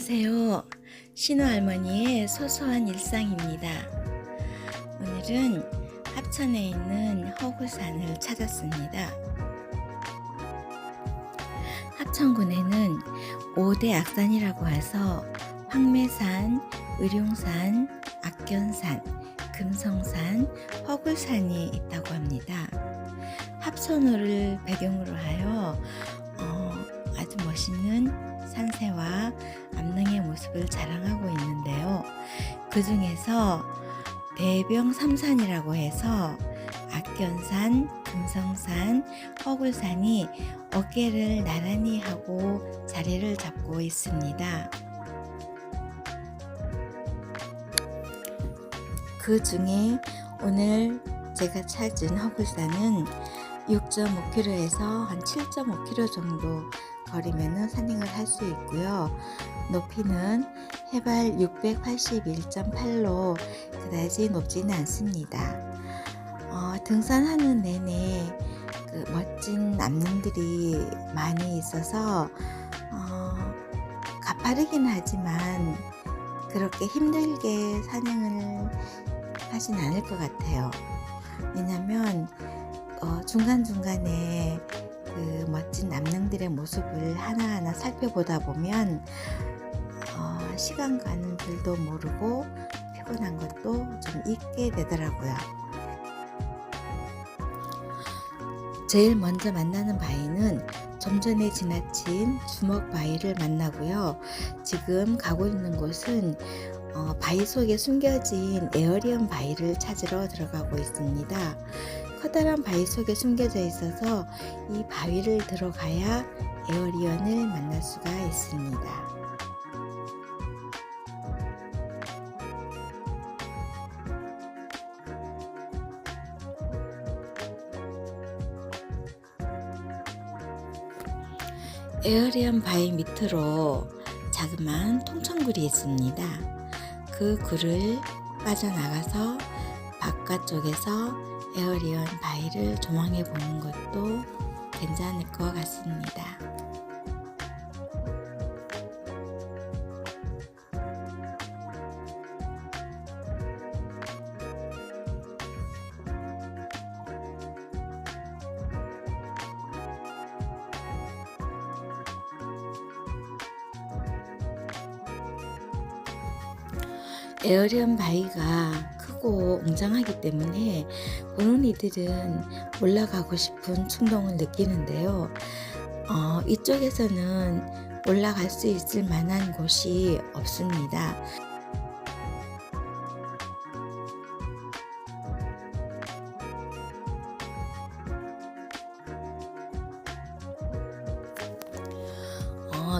안녕하세요. 신우할머니의 소소한 일상입니다. 오늘은 합천에 있는 허구산을 찾았습니다. 합천군에는 5대 악산이라고 해서 황매산, 의룡산, 악견산, 금성산, 허굴산이 있다고 합니다. 합천호를 배경으로 하여 아주 멋있는 산세와 암릉의 모습을 자랑하고 있는데요. 그 중에서 대병삼산이라고 해서 악견산, 금성산, 허굴산이 어깨를 나란히 하고 자리를 잡고 있습니다. 그 중에 오늘 제가 찾은 허굴산은 6.5km에서 한 7.5km 정도 거리면 산행을 할 수 있고요. 높이는 해발 681.8로 그다지 높지는 않습니다. 등산하는 내내 그 멋진 암릉들이 많이 있어서 가파르긴 하지만 그렇게 힘들게 산행을 하진 않을 것 같아요. 왜냐하면 중간중간에 그 멋진 암릉들의 모습을 하나하나 살펴보다 보면 시간 가는 줄도 모르고 피곤한 것도 좀 잊게 되더라고요. 제일 먼저 만나는 바위는 좀 전에 지나친 주먹바위를 만나고요. 지금 가고 있는 곳은 바위 속에 숨겨진 에어리언 바위를 찾으러 들어가고 있습니다. 커다란 바위 속에 숨겨져 있어서 이 바위를 들어가야 에어리언을 만날 수가 있습니다. 에어리언 바위 밑으로 자그마한 통천굴이 있습니다. 그 굴을 빠져나가서 바깥쪽에서 에어리언 바위를 조망해 보는 것도 괜찮을 것 같습니다. 에어리언 바위가 크고 웅장하기 때문에 보는 이들은 올라가고 싶은 충동을 느끼는데요. 이쪽에서는 올라갈 수 있을 만한 곳이 없습니다.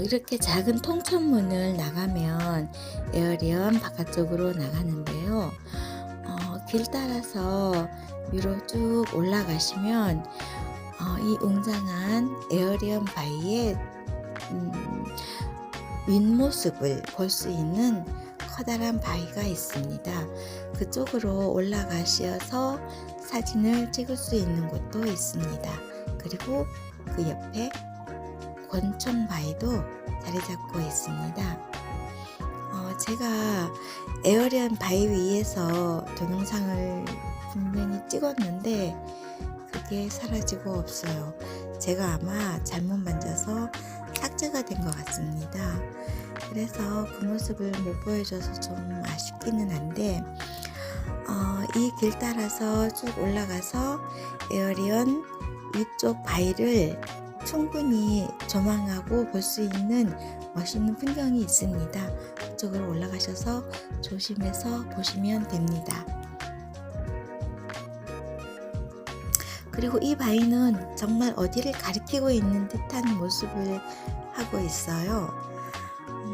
이렇게 작은 통천문을 나가면 에어리언 바깥쪽으로 나가는데요. 길 따라서 위로 쭉 올라가시면 이 웅장한 에어리언 바위의 윗모습을 볼 수 있는 커다란 바위가 있습니다. 그쪽으로 올라가셔서 사진을 찍을 수 있는 곳도 있습니다. 그리고 그 옆에 권총바위도 자리 잡고 있습니다. 제가 에어리언 바위 위에서 동영상을 분명히 찍었는데 그게 사라지고 없어요. 제가 아마 잘못 만져서 삭제가 된 것 같습니다. 그래서 그 모습을 못 보여줘서 좀 아쉽기는 한데 이 길 따라서 쭉 올라가서 에어리언 위쪽 바위를 충분히 조망하고 볼 수 있는 멋있는 풍경이 있습니다. 그쪽으로 올라가셔서 조심해서 보시면 됩니다. 그리고 이 바위는 정말 어디를 가리키고 있는 듯한 모습을 하고 있어요.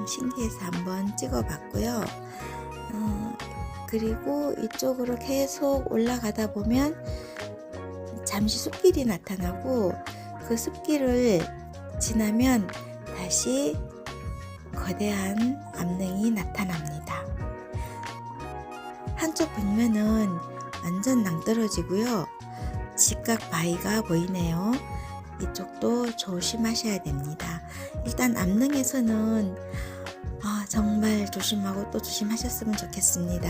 신기해서 한번 찍어봤고요. 그리고 이쪽으로 계속 올라가다 보면 잠시 숲길이 나타나고 그 숲길을 지나면 다시 거대한 암릉이 나타납니다. 한쪽 벽면은 완전 낭떠러지고요. 직각 바위가 보이네요. 이쪽도 조심하셔야 됩니다. 일단 암릉에서는 정말 조심하고 또 조심하셨으면 좋겠습니다.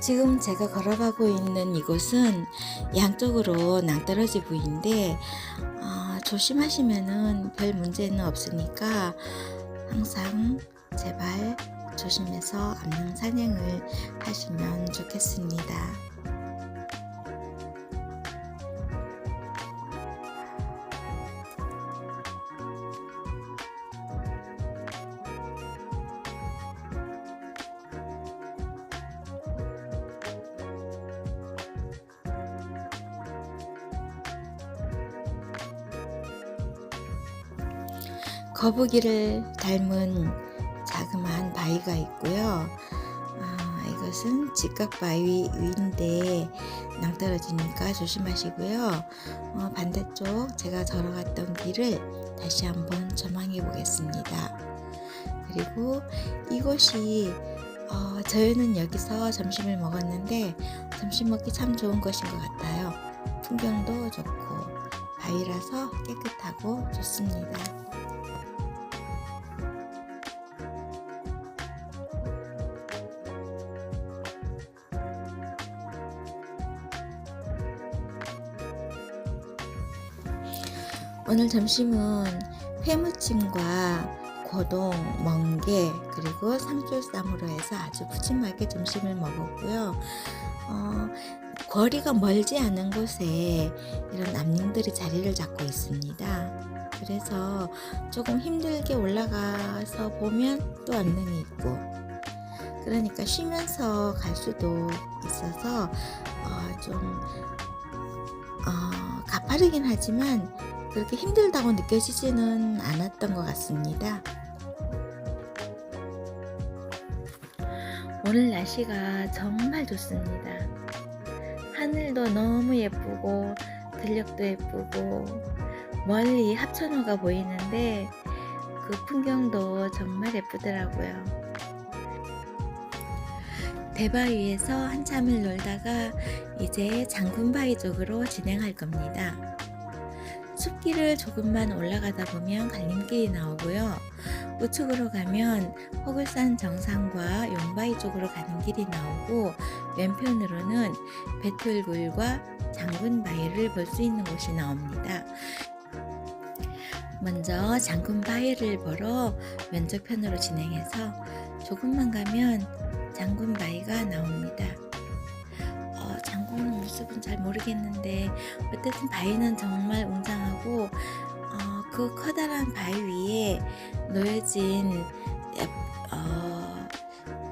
지금 제가 걸어가고 있는 이곳은 양쪽으로 낭떠러지 부위인데 조심하시면은 별 문제는 없으니까 항상 제발 조심해서 암릉 산행을 하시면 좋겠습니다. 거북이를 닮은 자그마한 바위가 있고요. 이것은 직각바위인데 낭떠러지니까 조심하시고요. 반대쪽 제가 걸어갔던 길을 다시 한번 전망해 보겠습니다. 그리고 이곳이 저희는 여기서 점심을 먹었는데 점심 먹기 참 좋은 곳인 것 같아요. 풍경도 좋고 바위라서 깨끗하고 좋습니다. 오늘 점심은 회무침과 고동, 멍게 그리고 상추쌈으로 해서 아주 푸짐하게 점심을 먹었고요. 거리가 멀지 않은 곳에 이런 암릉들이 자리를 잡고 있습니다. 그래서 조금 힘들게 올라가서 보면 또 암릉이 있고, 그러니까 쉬면서 갈 수도 있어서 좀 가파르긴 하지만 그렇게 힘들다고 느껴지지는 않았던 것 같습니다. 오늘 날씨가 정말 좋습니다. 하늘도 너무 예쁘고 들녘도 예쁘고 멀리 합천호가 보이는데 그 풍경도 정말 예쁘더라고요. 대바위에서 한참을 놀다가 이제 장군바위 쪽으로 진행할 겁니다. 숲길을 조금만 올라가다 보면 갈림길이 나오고요. 우측으로 가면 허굴산 정상과 용바위 쪽으로 가는 길이 나오고, 왼편으로는 배틀굴과 장군바위를 볼 수 있는 곳이 나옵니다. 먼저 장군바위를 보러 왼쪽편으로 진행해서 조금만 가면 장군바위가 나옵니다. 장군 모습은 잘 모르겠는데 어쨌든 바위는 정말 웅장하고 그 커다란 바위 위에 놓여진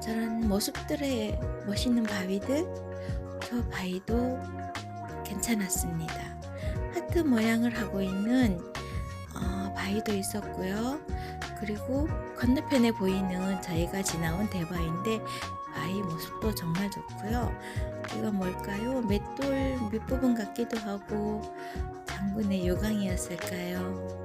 저런 모습들의 멋있는 바위들, 저 바위도 괜찮았습니다. 하트 모양을 하고 있는 바위도 있었고요. 그리고 건너편에 보이는 저희가 지나온 대바위인데 바위 모습도 정말 좋고요. 이건 뭘까요? 맷돌 밑부분 같기도 하고 장군의 요강이었을까요?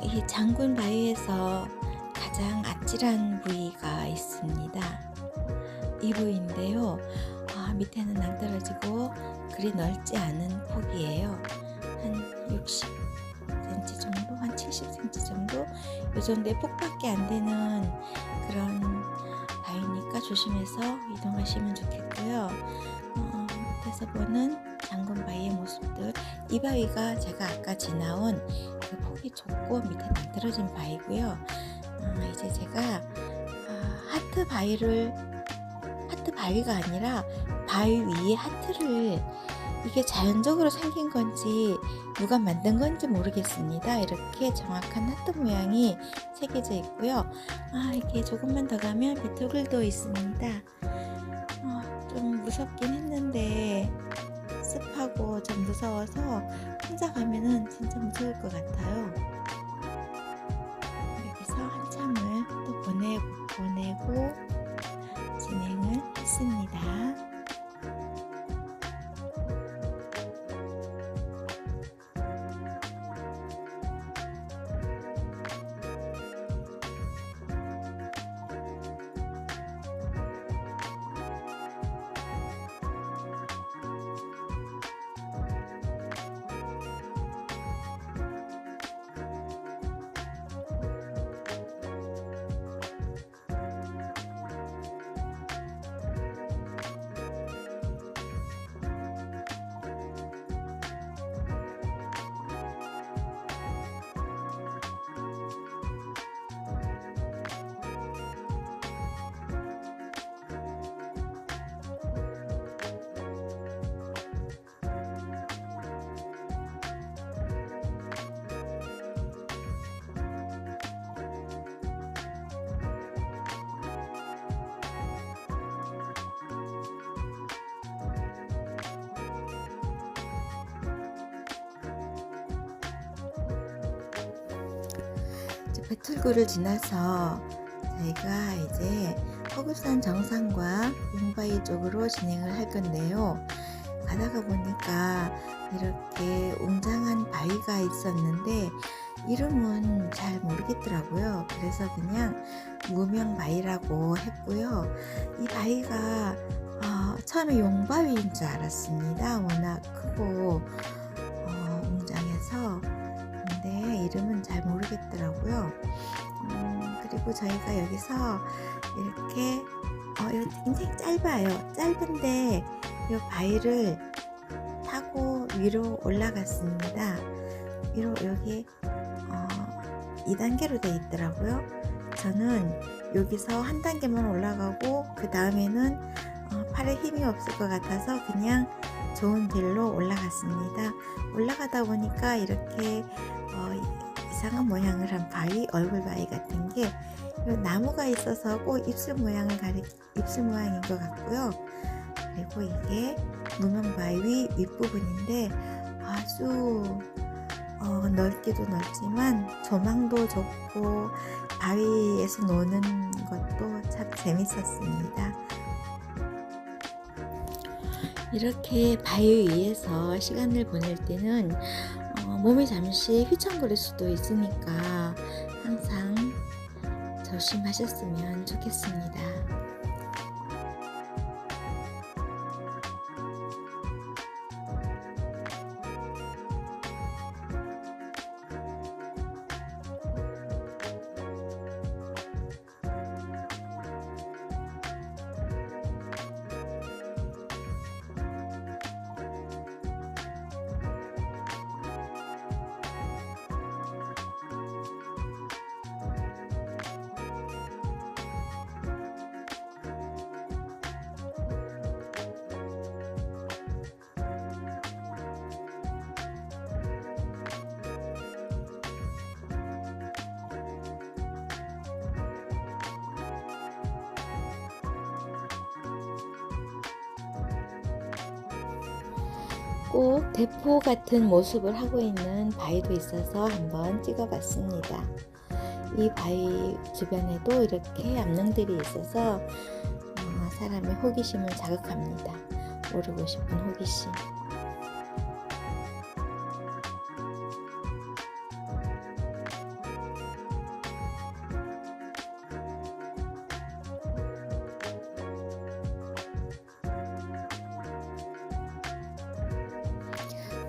이 장군 바위에서 가장 아찔한 부위가 있습니다. 이 부위인데요. 밑에는 낭떠러지고 그리 넓지 않은 폭이에요. 한 60cm 정도, 한 70cm 정도, 이 정도의 폭밖에 안 되는 그런 바위니까 조심해서 이동하시면 좋겠고요. 밑에서 보는 장군 바위의 모습들, 이 바위가 제가 아까 지나온 그 폭이 좁고 밑에 낭떠러진 바위고요. 이제 제가 하트 바위가 아니라 바위 위에 하트를, 이게 자연적으로 생긴 건지 누가 만든 건지 모르겠습니다. 이렇게 정확한 하트 모양이 새겨져 있고요. 이렇게 조금만 더 가면 배틀굴도 있습니다. 좀 무섭긴 했는데 습하고 좀 무서워서 혼자 가면은 진짜 무서울 것 같아요. 여기서 한참을 또 보내고 진행을 했습니다. 배틀구를 지나서 저희가 이제 허급산 정상과 용바위 쪽으로 진행을 할 건데요. 가다가 보니까 이렇게 웅장한 바위가 있었는데 이름은 잘 모르겠더라고요. 그래서 그냥 무명바위라고 했고요. 이 바위가 처음에 용바위인 줄 알았습니다. 워낙 크고 웅장해서. 근데 이름은 잘 모르겠더라고요. 그리고 저희가 여기서 이렇게 이거 굉장히 짧아요. 짧은데 이 바위를 타고 위로 올라갔습니다. 위로 여기 2단계로 되어 있더라고요. 저는 여기서 한 단계만 올라가고 그 다음에는 팔에 힘이 없을 것 같아서 그냥 좋은 길로 올라갔습니다. 올라가다 보니까 이렇게 이상한 모양을 한 바위, 얼굴 바위 같은 게 나무가 있어서 꼭 입술 모양인 것 같고요. 그리고 이게 무명바위 윗부분인데 아주 넓기도 넓지만 조망도 좋고 바위에서 노는 것도 참 재밌었습니다. 이렇게 바위 위에서 시간을 보낼 때는 몸이 잠시 휘청거릴 수도 있으니까 항상 조심하셨으면 좋겠습니다. 꼭 대포 같은 모습을 하고 있는 바위도 있어서 한번 찍어봤습니다. 이 바위 주변에도 이렇게 암릉들이 있어서 사람의 호기심을 자극합니다. 오르고 싶은 호기심.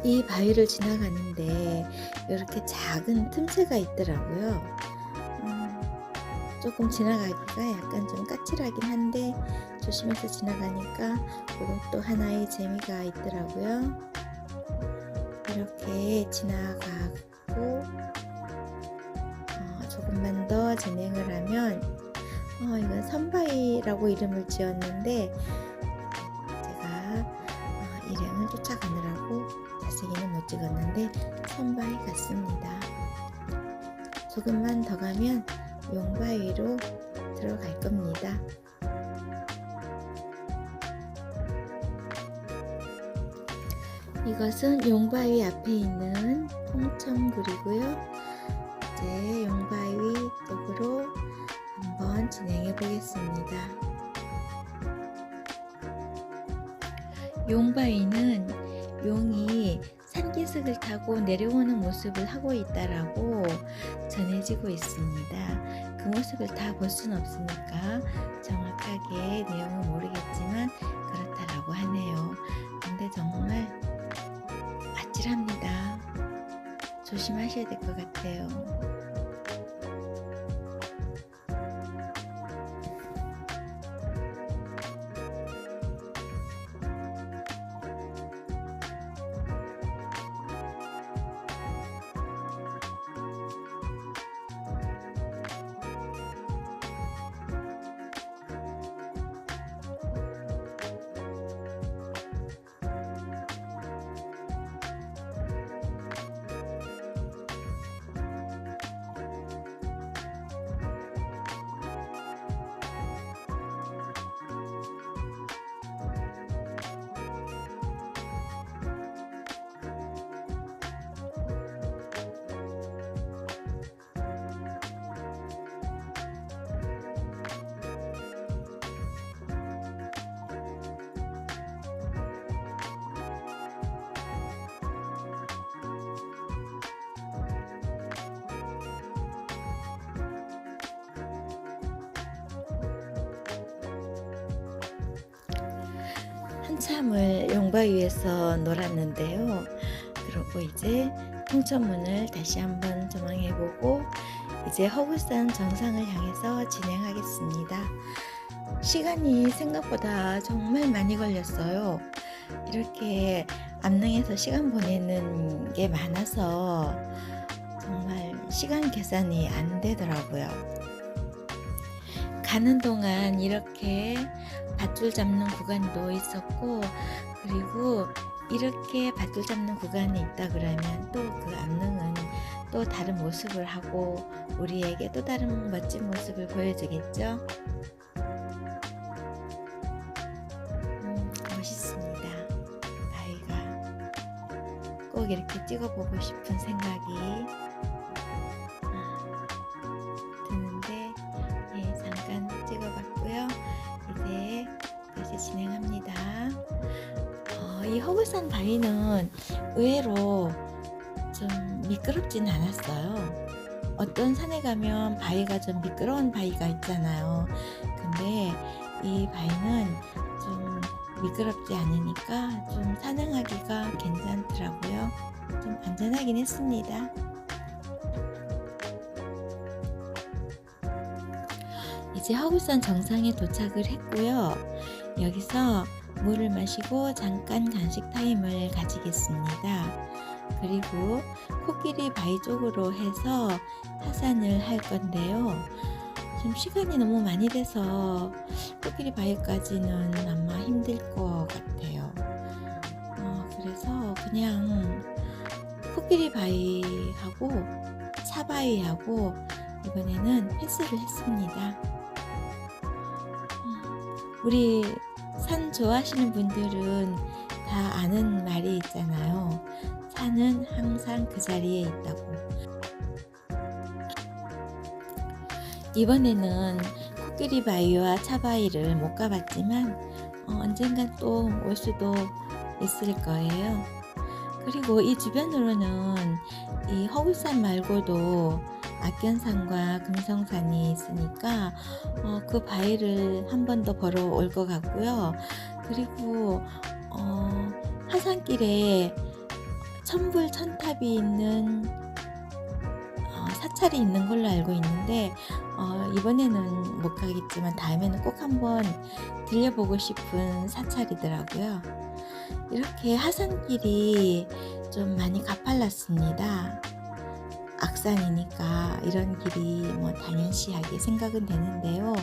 이 바위를 지나가는데 이렇게 작은 틈새가 있더라고요. 조금 지나가기가 약간 좀 까칠하긴 한데 조심해서 지나가니까 그것도 하나의 재미가 있더라고요. 이렇게 지나가고 조금만 더 진행을 하면 이건 선바위라고 이름을 지었는데 제가 일행을 쫓아가느라고 자세히는 못 찍었는데 선바위 같습니다. 조금만 더 가면 용바위로 들어갈 겁니다. 이것은 용바위 앞에 있는 통천굴이고요. 이제 용바위 쪽으로 한번 진행해 보겠습니다. 용바위는 용이 산기슭을 타고 내려오는 모습을 하고 있다라고 전해지고 있습니다. 그 모습을 다 볼 수는 없으니까 정확하게 내용은 모르겠지만 그렇다라고 하네요. 근데 정말 아찔합니다. 조심하셔야 될 것 같아요. 한참을 용바위에서 놀았는데요. 그러고 이제 홍천문을 다시 한번 조망해보고 이제 허구산 정상을 향해서 진행하겠습니다. 시간이 생각보다 정말 많이 걸렸어요. 이렇게 암릉에서 시간 보내는 게 많아서 정말 시간 계산이 안 되더라고요. 가는 동안 이렇게 밧줄 잡는 구간도 있었고, 그리고 이렇게 밧줄 잡는 구간이 있다 그러면 또 그 암릉은 또 다른 모습을 하고 우리에게 또 다른 멋진 모습을 보여주겠죠. 멋있습니다. 바위가 꼭 이렇게 찍어보고 싶은 생각이 드는데, 예, 잠깐 찍어봤고요. 이제 다시 진행합니다. 이 허구산 바위는 의외로 좀 미끄럽진 않았어요. 어떤 산에 가면 바위가 좀 미끄러운 바위가 있잖아요. 근데 이 바위는 좀 미끄럽지 않으니까 좀 산행하기가 괜찮더라고요. 좀 안전하긴 했습니다. 이제 허구산 정상에 도착을 했고요. 여기서 물을 마시고 잠깐 간식 타임을 가지겠습니다. 그리고 코끼리 바위 쪽으로 해서 하산을 할 건데요. 지금 시간이 너무 많이 돼서 코끼리 바위까지는 아마 힘들 것 같아요. 그래서 그냥 코끼리 바위하고 차바위하고 이번에는 패스를 했습니다. 우리 산 좋아하시는 분들은 다 아는 말이 있잖아요. 산은 항상 그 자리에 있다고. 이번에는 코끼리 바위와 차바위를 못 가봤지만 언젠간 또 올 수도 있을 거예요. 그리고 이 주변으로는 이 허구산 말고도 악견산과 금성산이 있으니까 그 바위를 한 번 더 보러 올 것 같고요. 그리고 하산길에 천불 천탑이 있는 사찰이 있는 걸로 알고 있는데 이번에는 못 가겠지만 다음에는 꼭 한번 들려보고 싶은 사찰이더라고요. 이렇게 하산길이 좀 많이 가팔랐습니다. 악산이니까 이런 길이 뭐 당연시하게 생각은 되는데요.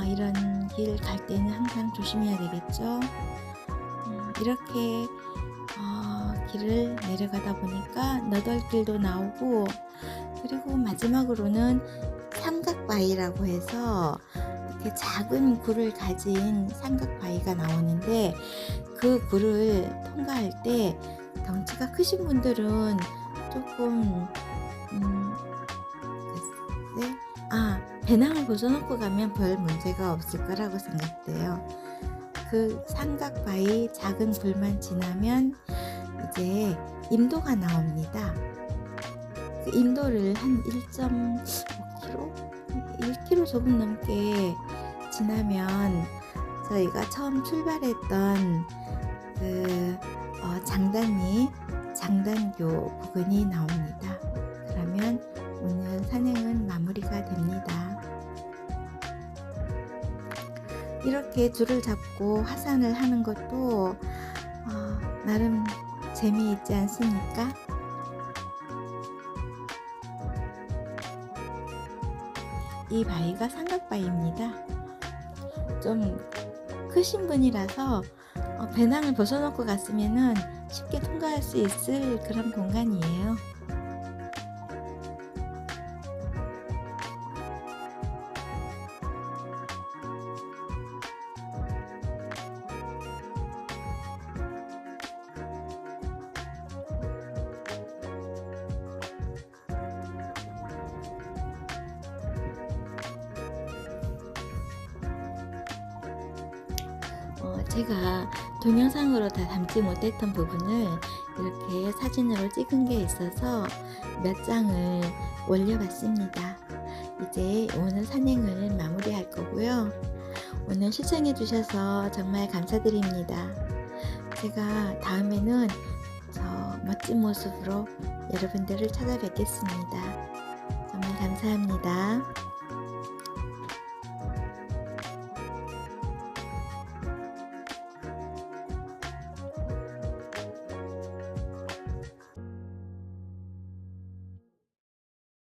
이런 길 갈 때는 항상 조심해야 되겠죠. 이렇게 길을 내려가다 보니까 너덜길도 나오고, 그리고 마지막으로는 삼각바위라고 해서 이렇게 작은 굴을 가진 삼각바위가 나오는데, 그 굴을 통과할 때 덩치가 크신 분들은 조금 글쎄, 배낭을 벗어놓고 가면 별 문제가 없을 거라고 생각돼요. 그 삼각바위 작은 굴만 지나면 이제 임도가 나옵니다. 그 임도를 한 1.5km? 1km 조금 넘게 지나면 저희가 처음 출발했던 그 장단교 부근이 나옵니다. 그러면 오늘 산행은 마무리가 됩니다. 이렇게 줄을 잡고 하산을 하는 것도 나름 재미있지 않습니까? 이 바위가 삼각바위입니다. 좀 크신 분이라서 배낭을 벗어놓고 갔으면은 쉽게 통과할 수 있을 그런 공간이에요. 제가 동영상으로 다 담지 못했던 부분을 이렇게 사진으로 찍은 게 있어서 몇 장을 올려봤습니다. 이제 오늘 산행을 마무리할 거고요. 오늘 시청해 주셔서 정말 감사드립니다. 제가 다음에는 저 멋진 모습으로 여러분들을 찾아뵙겠습니다. 정말 감사합니다.